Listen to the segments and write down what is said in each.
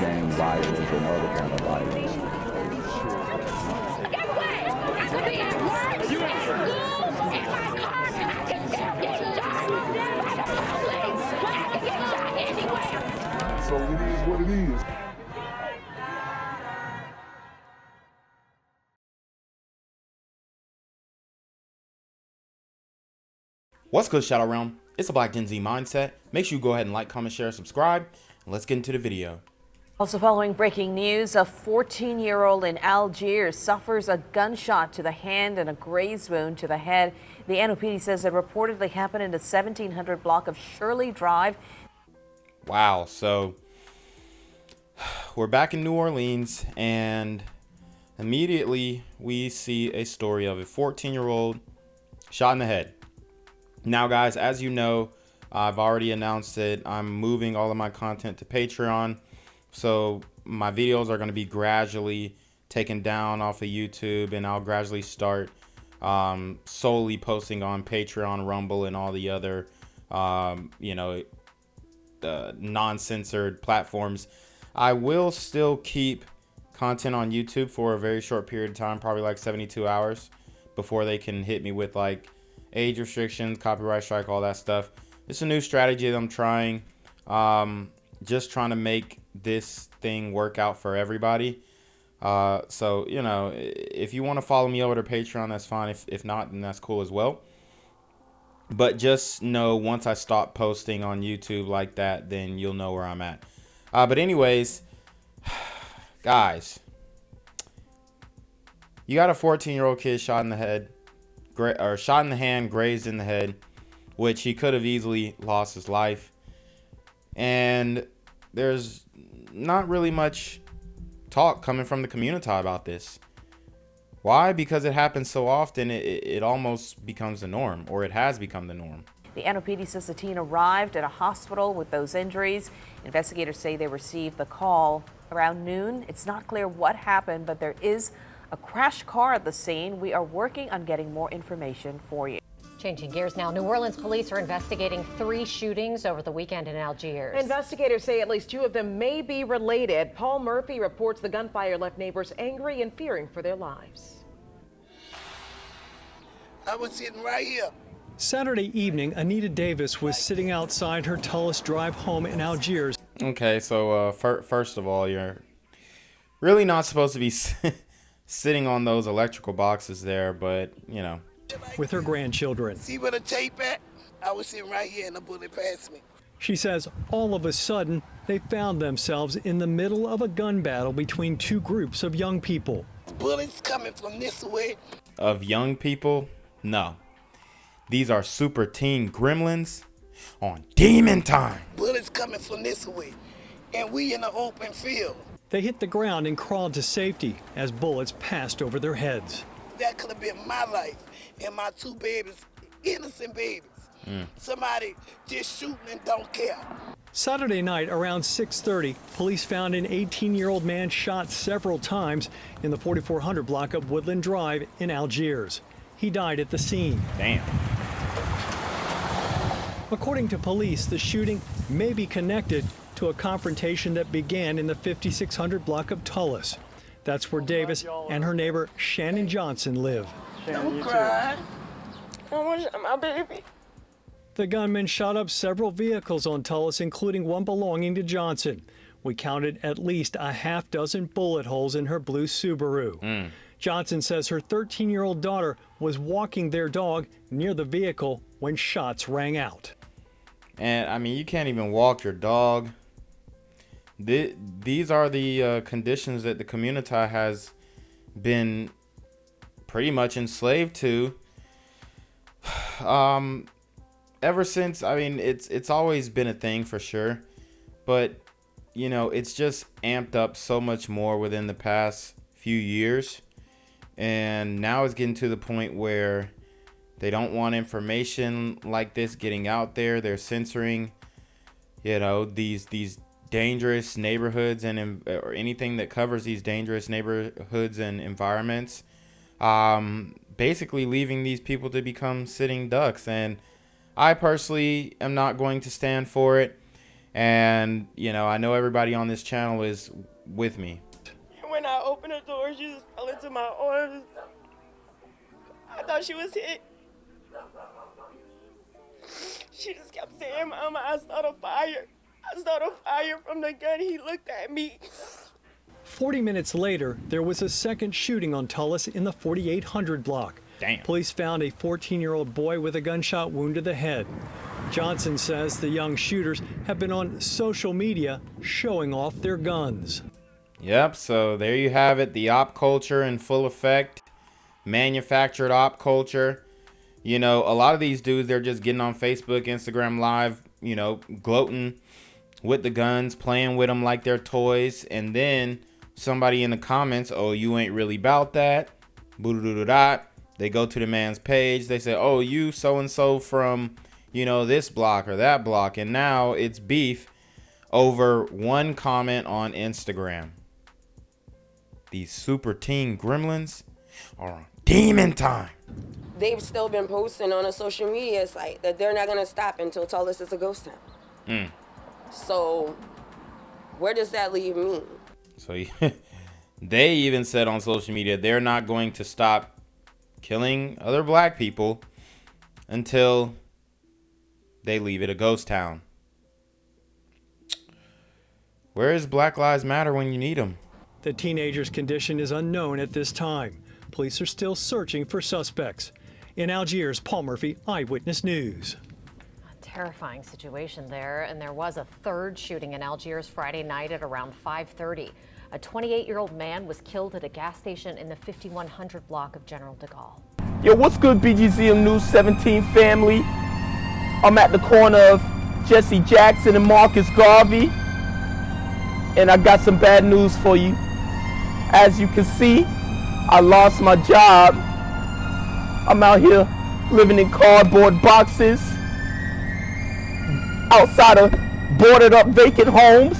gang violence and other kind of violence. Get away! I could be at work, at school, in my car, and I can still get shot by the police. But I can get shot anywhere. So it is what it is. What's good, Shadow Realm? It's a Black Gen Z Mindset. Make sure you go ahead and like, comment, share, subscribe, and let's get into the video. Also following breaking news, a 14-year-old in Algiers suffers a gunshot to the hand and a graze wound to the head. The NOPD says it reportedly happened in the 1700 block of Shirley Drive. Wow, so we're back in New Orleans, and immediately we see a story of a 14-year-old shot in the head. Now, guys, as you know, I've already announced it. I'm moving all of my content to Patreon. So my videos are going to be gradually taken down off of YouTube, and I'll gradually start solely posting on Patreon, Rumble, and all the other, non-censored platforms. I will still keep content on YouTube for a very short period of time, probably like 72 hours before they can hit me with like age restrictions, copyright strike, all that stuff. It's a new strategy that I'm trying. Just trying to make this thing work out for everybody. So, you know, if you want to follow me over to Patreon, that's fine. If not, then that's cool as well. But just know once I stop posting on YouTube like that, then you'll know where I'm at. But anyways, guys, you got a 14-year-old kid shot in the head. Or shot in the hand, grazed in the head, which he could have easily lost his life. And there's not really much talk coming from the community about this. Why? Because it happens so often, it almost becomes the norm, or it has become the norm. The NOPD says the teen arrived at a hospital with those injuries. Investigators say they received the call around noon. It's not clear what happened, but there is a crash car at the scene. We are working on getting more information for you. Changing gears now, New Orleans police are investigating 3 shootings over the weekend in Algiers. Investigators say at least 2 of them may be related. Paul Murphy reports the gunfire left neighbors angry and fearing for their lives. I was sitting right here. Saturday evening, Anita Davis was sitting outside her Tullis Drive home in Algiers. Okay, so first of all, you're really not supposed to be sitting on those electrical boxes there, but you know, with her grandchildren. See where the tape at? I was sitting right here and the bullet passed me. She says all of a sudden they found themselves in the middle of a gun battle between 2 groups of young people. Bullets coming from this way. Of young people? No. These are super teen gremlins on demon time. Bullets coming from this way, and we in the open field. They hit the ground and crawled to safety as bullets passed over their heads. That could have been my life and my 2 babies, innocent babies. Somebody just shooting and don't care. Saturday night around 6:30, police found an 18-year-old man shot several times in the 4400 block of Woodland Drive in Algiers. He died at the scene. Damn. According to police, the shooting may be connected to a confrontation that began in the 5600 block of Tullis. That's where Davis and her neighbor Shannon Johnson live. Don't cry. I want my baby. The gunman shot up several vehicles on Tullis, including one belonging to Johnson. We counted at least a half dozen bullet holes in her blue Subaru. Johnson says her 13-year-old daughter was walking their dog near the vehicle when shots rang out. And I mean, you can't even walk your dog. These are the conditions that the community has been pretty much enslaved to. Ever since, I mean, it's always been a thing for sure, but you know, it's just amped up so much more within the past few years, and now it's getting to the point where they don't want information like this getting out there. They're censoring, you know, these dangerous neighborhoods and or anything that covers these dangerous neighborhoods and environments, basically leaving these people to become sitting ducks. And I personally am not going to stand for it. And, you know, I know everybody on this channel is with me. When I opened the door, she just fell into my arms. I thought she was hit. She just kept saying, Mama, I saw the fire. I saw the fire from the gun. He looked at me. 40 minutes later, there was a second shooting on Tullis in the 4800 block. Damn. Police found a 14-year-old boy with a gunshot wound to the head. Johnson says the young shooters have been on social media showing off their guns. Yep, so there you have it. The op culture in full effect. Manufactured op culture. You know, a lot of these dudes, they're just getting on Facebook, Instagram Live, you know, gloating with the guns, playing with them like they're toys. And then somebody in the comments, oh, you ain't really about that. Boo-doo-doo-doo-dot. They go to the man's page. They say, oh, you so-and-so from, you know, this block or that block. And now it's beef over one comment on Instagram. These super teen gremlins are on demon time. They've still been posting on a social media site that they're not going to stop until Tullis is a ghost town. So where does that leave me? So they even said on social media they're not going to stop killing other black people until they leave it a ghost town. Where is Black Lives Matter when you need them? The teenager's condition is unknown at this time. Police are still searching for suspects. In Algiers, Paul Murphy, Eyewitness News. A terrifying situation there, and there was a third shooting in Algiers Friday night at around 5:30. A 28-year-old man was killed at a gas station in the 5100 block of General de Gaulle. Yo, what's good, BGZM News 17 family? I'm at the corner of Jesse Jackson and Marcus Garvey, and I got some bad news for you. As you can see, I lost my job. I'm out here living in cardboard boxes outside of boarded up vacant homes.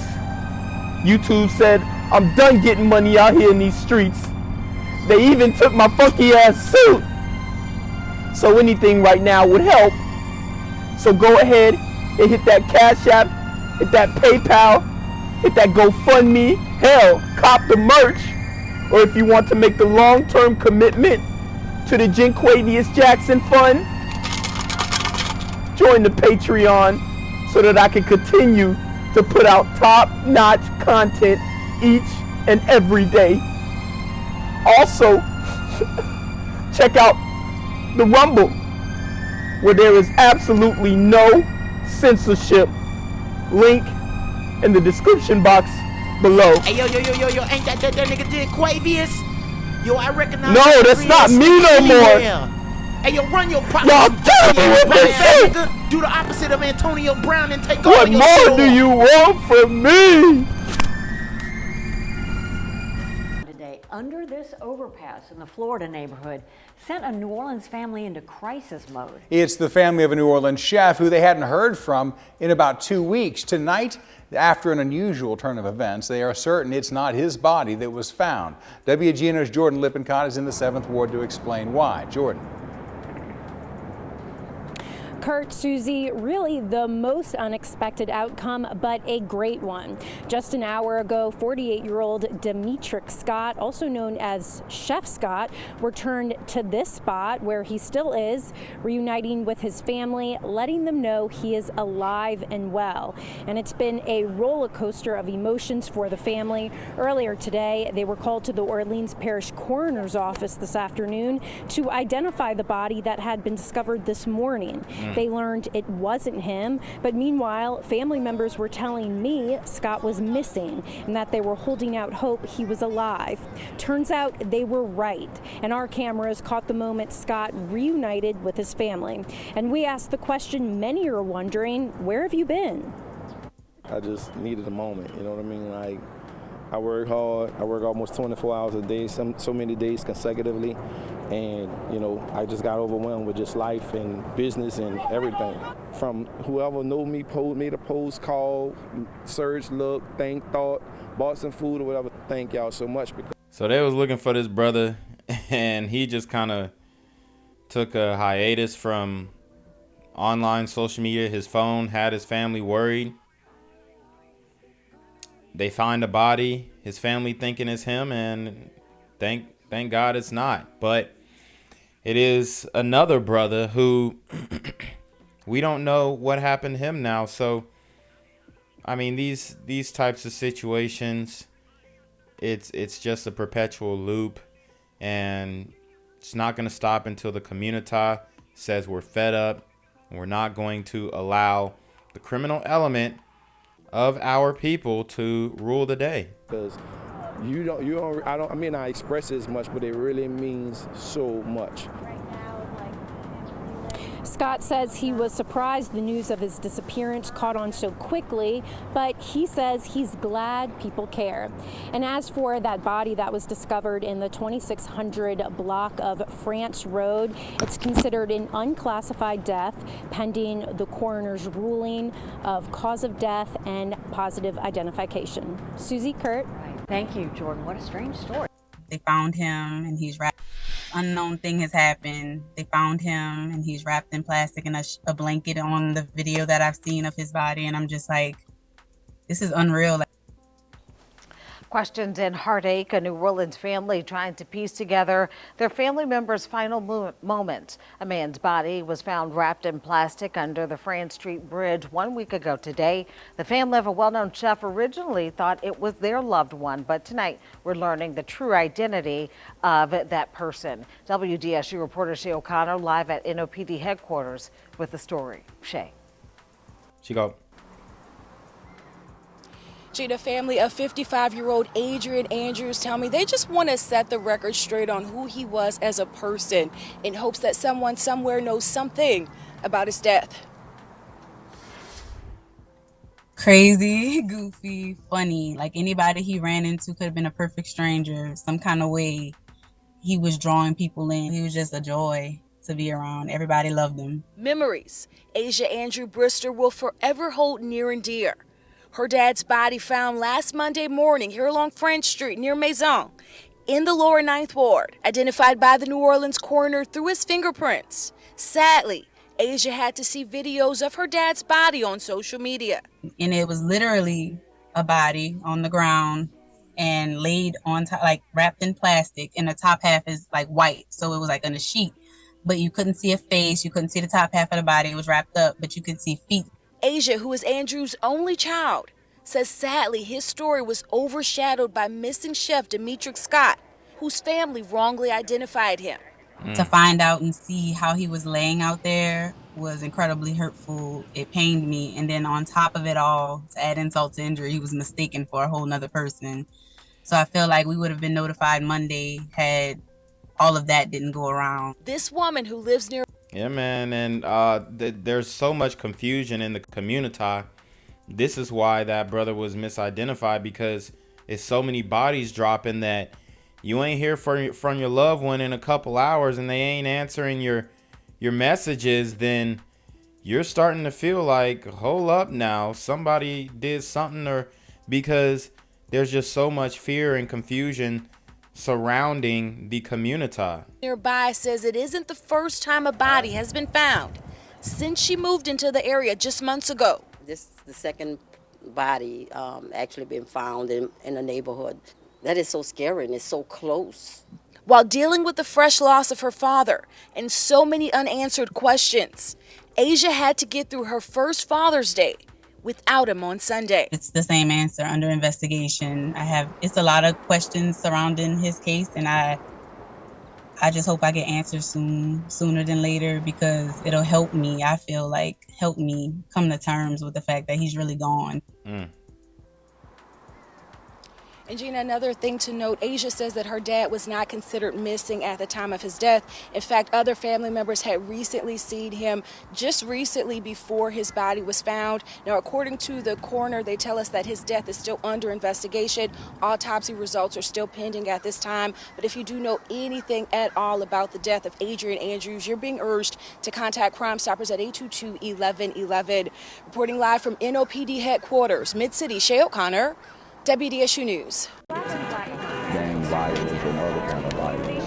YouTube said I'm done getting money out here in these streets. They even took my funky ass suit. So anything right now would help. So go ahead and hit that Cash App, hit that PayPal, hit that GoFundMe. Hell, cop the merch. Or if you want to make the long-term commitment to the Jinquavius Jackson Fund, join the Patreon so that I can continue to put out top-notch content each and every day. Also, check out the Rumble, where there is absolutely no censorship. Link in the description box below. Hey, yo, ain't that nigga Jinquavius? Yo, I recognize. No, that's not me no more. Hey, yo, run your property. Y'all tell me what they say. Do the opposite of Antonio Brown and take What all your more shit do off. you want from me? Today, under this overpass in the Florida neighborhood, sent a New Orleans family into crisis mode. It's the family of a New Orleans chef who they hadn't heard from in about 2 weeks. Tonight, after an unusual turn of events, they are certain it's not his body that was found. WGNO's Jordan Lippincott is in the 7th Ward to explain why. Jordan. Kurt, Susie, really the most unexpected outcome, but a great one. Just an hour ago, 48-year-old Demietriek Scott, also known as Chef Scott, returned to this spot where he still is, reuniting with his family, letting them know he is alive and well. And it's been a roller coaster of emotions for the family. Earlier today, they were called to the Orleans Parish Coroner's Office this afternoon to identify the body that had been discovered this morning. They learned it wasn't him, but meanwhile, family members were telling me Scott was missing and that they were holding out hope he was alive. Turns out they were right, and our cameras caught the moment Scott reunited with his family. And we asked the question many are wondering, where have you been? I just needed a moment, you know what I mean? Like, I work hard, I work almost 24 hours a day, so many days consecutively, and you know, I just got overwhelmed with just life and business and everything. From whoever knew me, made a post, call, search, look, think, thought, bought some food or whatever. Thank y'all so much. So they was looking for this brother, and he just kind of took a hiatus from online social media. His phone had his family worried. they find a body, his family thinking it's him, and thank God it's not. But it is another brother who we don't know what happened to him now. So, I mean, these types of situations, it's just a perpetual loop, and it's not going to stop until the community says we're fed up and we're not going to allow the criminal element of our people to rule the day. Because I mean, I express it as much, but it really means so much. Scott says he was surprised the news of his disappearance caught on so quickly, but he says he's glad people care. And as for that body that was discovered in the 2600 block of France Road, it's considered an unclassified death pending the coroner's ruling of cause of death and positive identification. Susie, Kurt. Thank you, Jordan. What a strange story. They found him and he's wrapped. Unknown thing has happened. They found him and he's wrapped in plastic and a blanket on the video that I've seen of his body. And I'm just like, this is unreal. Questions and heartache, a New Orleans family trying to piece together their family member's final moments. A man's body was found wrapped in plastic under the France Street Bridge 1 week ago today. The family of a well-known chef originally thought it was their loved one, but tonight we're learning the true identity of that person. WDSU reporter Shay O'Connor live at NOPD headquarters with the story. Shay. She go. The family of 55-year-old Adrian Andrews tell me they just want to set the record straight on who he was as a person in hopes that someone somewhere knows something about his death. Crazy, goofy, funny. Like anybody he ran into could have been a perfect stranger. Some kind of way he was drawing people in. He was just a joy to be around. Everybody loved him. Memories Asia Andrew Brister will forever hold near and dear. Her dad's body found last Monday morning here along French Street near Maison in the lower 9th Ward, identified by the New Orleans coroner through his fingerprints. Sadly, Asia had to see videos of her dad's body on social media. And it was literally a body on the ground and laid on top, like wrapped in plastic, and the top half is like white. So it was like on a sheet, but you couldn't see a face. You couldn't see the top half of the body. It was wrapped up, but you could see feet. Asia, who is Andrew's only child, says sadly his story was overshadowed by missing chef Demietriek Scott, whose family wrongly identified him. To find out and see how he was laying out there was incredibly hurtful. It pained me. And then on top of it all, to add insult to injury, he was mistaken for a whole nother person. So I feel like we would have been notified Monday had all of that didn't go around. This woman who lives near... Yeah, man, and there's so much confusion in the community. This is why that brother was misidentified, because it's so many bodies dropping that you ain't hear from your loved one in a couple hours and they ain't answering your messages. Then you're starting to feel like, hold up now, somebody did something, or because there's just so much fear and confusion surrounding the community. Nearby says it isn't the first time a body has been found since she moved into the area just months ago. This is the second body actually been found in the neighborhood. That is so scary, and it's so close. While dealing with the fresh loss of her father and so many unanswered questions, Asia had to get through her first Father's Day without him on Sunday. It's the same answer, under investigation. It's a lot of questions surrounding his case, and I just hope I get answers sooner than later, because it'll help me, I feel like, help me come to terms with the fact that he's really gone. And Gina, another thing to note, Asia says that her dad was not considered missing at the time of his death. In fact, other family members had recently seen him just recently before his body was found. Now, according to the coroner, they tell us that his death is still under investigation. Autopsy results are still pending at this time. But if you do know anything at all about the death of Adrian Andrews, you're being urged to contact Crime Stoppers at 822-1111. Reporting live from NOPD headquarters, Mid-City, Shay O'Connor, WDSU News. Gang violence and other kind of violence.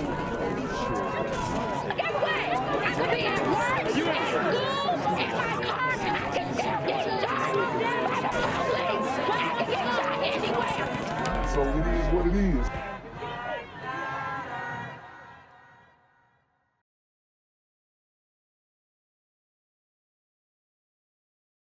Get away! I could be at work, in school, in my car, and I can still get shot by the police. I can get shot anywhere. So it is what it is.